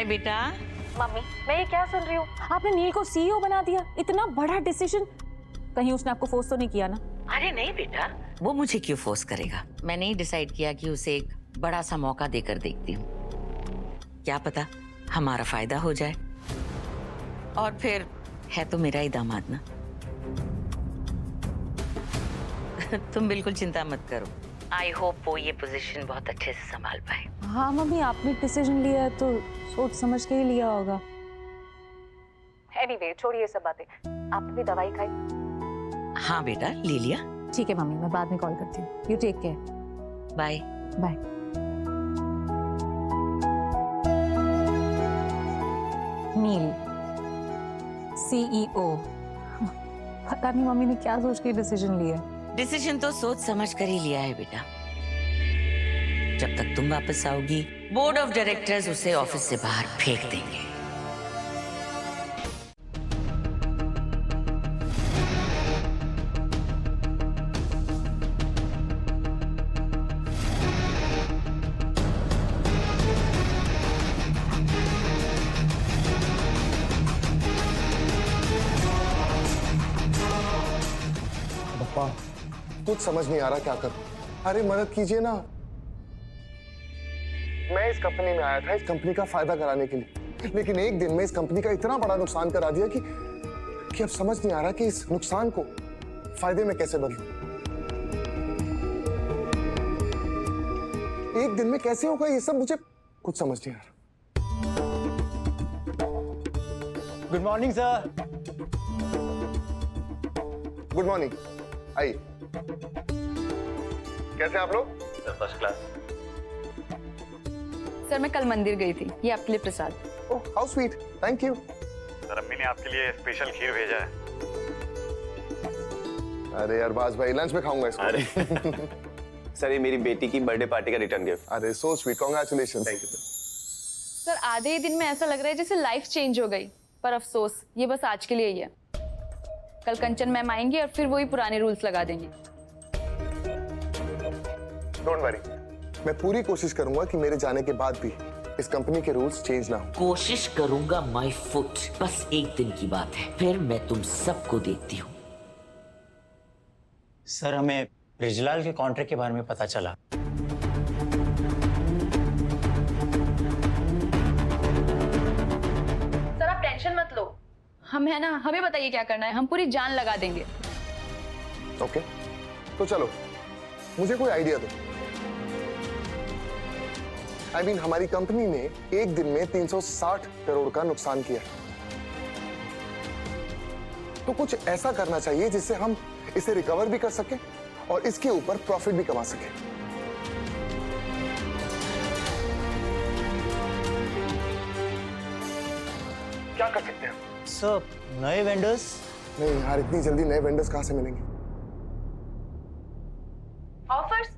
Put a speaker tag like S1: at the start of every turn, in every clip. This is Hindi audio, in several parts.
S1: बेटा।
S2: मम्मी मैं ये क्या सुन रही हूँ, आपने नील को सीईओ बना दिया, इतना बड़ा डिसीजन। कहीं उसने आपको फोर्स तो नहीं किया ना?
S1: अरे नहीं बेटा, वो मुझे क्यों फोर्स करेगा। मैंने ही डिसाइड किया कि उसे एक बड़ा सा मौका देकर देखती हूँ, क्या पता हमारा फायदा हो जाए। और फिर है तो मेरा ही दामाद ना। तुम बिल्कुल चिंता मत करो, आई होप वो ये पोजीशन बहुत अच्छे से संभाल पाए।
S2: हाँ मम्मी, आपने डिसीजन लिया है तो सोच समझ के ही लिया होगा। एनीवे छोड़िए सब बातें, आपने दवाई खाई?
S1: हाँ बेटा ले लिया।
S2: ठीक है मम्मी, मैं बाद में कॉल करती हूँ। You take care.
S1: Bye
S2: bye. Neel CEO, पता नहीं मम्मी ने क्या सोच के डिसीजन लिया।
S1: डिसीजन तो सोच समझ कर ही लिया है बेटा। जब तक तुम वापस आओगी बोर्ड ऑफ डायरेक्टर्स उसे ऑफिस से बाहर फेंक देंगे।
S3: पप्पा कुछ समझ नहीं आ रहा क्या कर। अरे मदद कीजिए ना। मैं इस कंपनी में आया था इस कंपनी का फायदा कराने के लिए, लेकिन एक दिन में इस कंपनी का इतना बड़ा नुकसान करा दिया कि अब समझ नहीं आ रहा कि इस नुकसान को फायदे में कैसे बदलूं। एक दिन में कैसे होगा ये सब, मुझे कुछ समझ नहीं आ रहा।
S4: Good morning sir.
S3: Good morning, आइए। कैसे आप लोग?
S4: First class.
S5: सर मैं कल मंदिर गई थी, ये आपके लिए prasad.
S3: Oh how sweet, thank you.
S4: Sir अम्मी ने आपके लिए स्पेशल खीर भेजा है।
S3: अरे अरबाज भाई लंच में खाऊंगा इसको।
S4: अरे सर ये मेरी बेटी की बर्थडे पार्टी का रिटर्न गिफ्ट।
S3: अरे so sweet, congratulations.
S4: Thank you
S5: sir आधे ही दिन में ऐसा लग रहा है जैसे लाइफ चेंज हो गई, पर अफसोस ये बस आज के लिए ही है। कल कंचन मैम आएंगी और फिर वही पुराने रूल्स लगा देंगे।
S3: डोंट वरी, मैं पूरी कोशिश करूंगा कि मेरे जाने के बाद भी इस कंपनी के रूल्स चेंज ना हो।
S1: कोशिश करूंगा माय फुट, बस एक दिन की बात है, फिर मैं तुम सबको देखती हूँ।
S4: सर हमें ब्रिजलाल के कॉन्ट्रैक्ट के बारे में पता चला।
S5: सर आप टेंशन मत लो, हम है ना, हमें बताइए क्या करना है, हम पूरी जान लगा देंगे।
S3: ओके तो चलो मुझे कोई आइडिया दो। I mean, हमारी कंपनी ने एक दिन में 360 करोड़ का नुकसान किया, तो कुछ ऐसा करना चाहिए जिससे हम इसे रिकवर भी कर सके और इसके ऊपर प्रॉफिट भी कमा सके। क्या कर सकते हैं?
S4: सर नए वेंडर्स?
S3: नहीं यार, इतनी जल्दी नए वेंडर्स कहां से मिलेंगे?
S5: ऑफर्स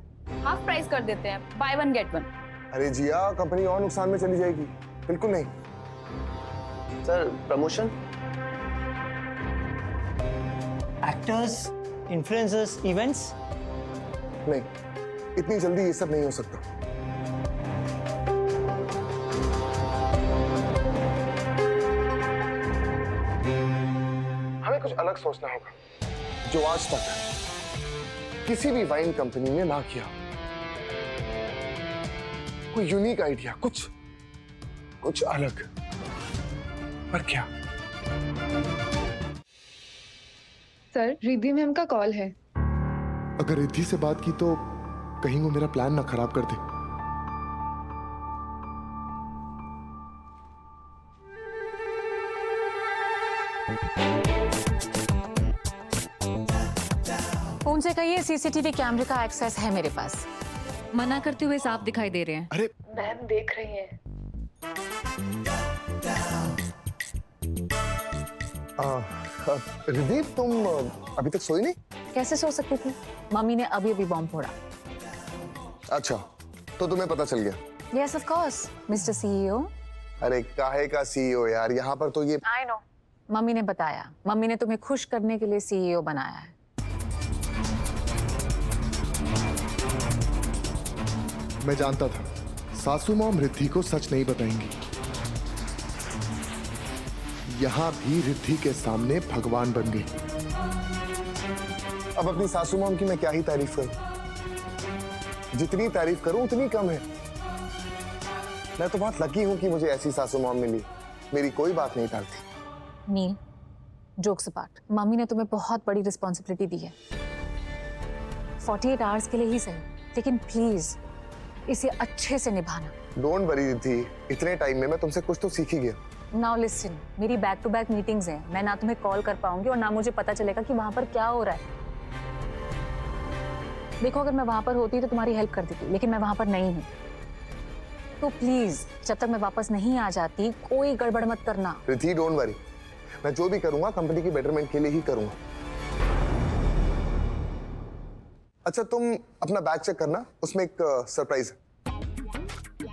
S5: हाफ प्राइस कर देते हैं, बाय वन गेट वन।
S3: अरे जिया, कंपनी और नुकसान में चली जाएगी। बिल्कुल नहीं।
S4: Sir promotion? Actors, influencers, events?
S3: नहीं, इतनी जल्दी ये सब नहीं हो सकता। हमें कुछ अलग सोचना होगा जो आज तक किसी भी वाइन कंपनी ने ना किया। कोई यूनिक आइडिया, कुछ अलग। पर क्या?
S6: सर रिद्धि मैम का कॉल है।
S3: अगर रिद्धि से बात की तो कहीं वो मेरा प्लान ना खराब कर दे।
S2: उनसे कहिए सीसीटीवी कैमरे का एक्सेस है मेरे पास।
S7: मना करते हुए साफ दिखाई दे रहे हैं।
S3: अरे
S6: मैम देख रही हैं।
S3: रिद्धि, तुम अभी तक सोई नहीं?
S2: कैसे सो सकती थी, मम्मी ने अभी अभी बॉम्ब फोड़ा।
S3: अच्छा, तो तुम्हें पता चल गया?
S2: Yes of course mister CEO.
S3: अरे काहे का सीईओ यार, यहाँ पर तो ये।
S2: आई नो, मम्मी ने बताया, मम्मी ने तुम्हें खुश करने के लिए सीईओ बनाया है।
S3: मैं जानता था सासू मॉम रिद्धि को सच नहीं बताएंगी, यहाँ भी रिद्धि के सामने भगवान बन गई। अब अपनी सासू मॉम की मैं क्या ही तारीफ करूं, जितनी तारीफ करूं उतनी कम है। मैं तो बहुत लकी हूं कि मुझे ऐसी सासू मॉम मिली, मेरी कोई बात नहीं टालती।
S2: नील, जोक्स अपार्ट, मम्मी ने तुम्हें बहुत बड़ी रिस्पॉन्सिबिलिटी दी है। 48 आवर्स के लिए ही सही, लेकिन प्लीज इसे अच्छे से निभाना।
S3: डोंट वरी रिद्धि, इतने टाइम में मैं तुमसे कुछ तो सीख ही गया।
S2: नाउ लिसन, मेरी बैक टू बैक मीटिंग्स हैं, मैं ना तुम्हें कॉल कर पाऊंगी और ना मुझे पता चलेगा कि वहां पर क्या हो रहा है। देखो, अगर मैं वहां पर होती तो तुम्हारी हेल्प कर देती, लेकिन मैं वहां पर नहीं हूँ। तो प्लीज जब तक मैं वापस नहीं आ जाती कोई गड़बड़ मत करना।
S3: रिद्धि डोंट वरी, मैं जो भी करूंगा कंपनी की बेटरमेंट के लिए ही करूंगा। अच्छा, तुम अपना बैग चेक करना, उसमें एक सरप्राइज है।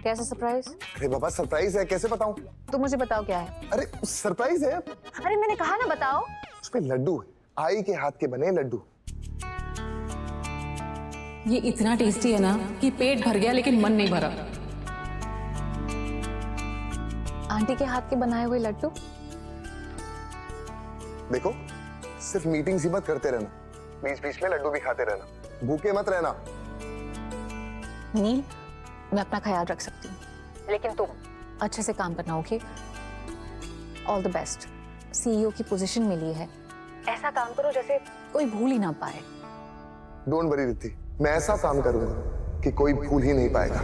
S2: कैसा सरप्राइज?
S3: अरे बाबा, सरप्राइज है, कैसे बताऊं?
S2: तुम मुझे बताओ क्या है।
S3: अरे सरप्राइज है।
S2: अरे मैंने कहा ना बताओ।
S3: उसमें लड्डू है, आई के हाथ के बने लड्डू।
S7: ये इतना टेस्टी है ना कि पेट भर गया लेकिन मन नहीं भरा।
S2: आंटी के हाथ के बनाए हुए लड्डू?
S3: देखो, सिर्फ मीटिंग्स ही मत करते रहना, बीच बीच में लड्डू भी खाते रहना, भूखे मत रहना।
S2: नील, मैं अपना ख्याल रख सकती हूँ, लेकिन तुम अच्छे से काम करना, okay? All the best. CEO की पोजीशन मिली है, ऐसा काम करो जैसे कोई भूल ही ना पाए।
S3: डोंट वरी रिद्धि, मैं ऐसा काम करूंगा कि कोई भूल ही नहीं पाएगा।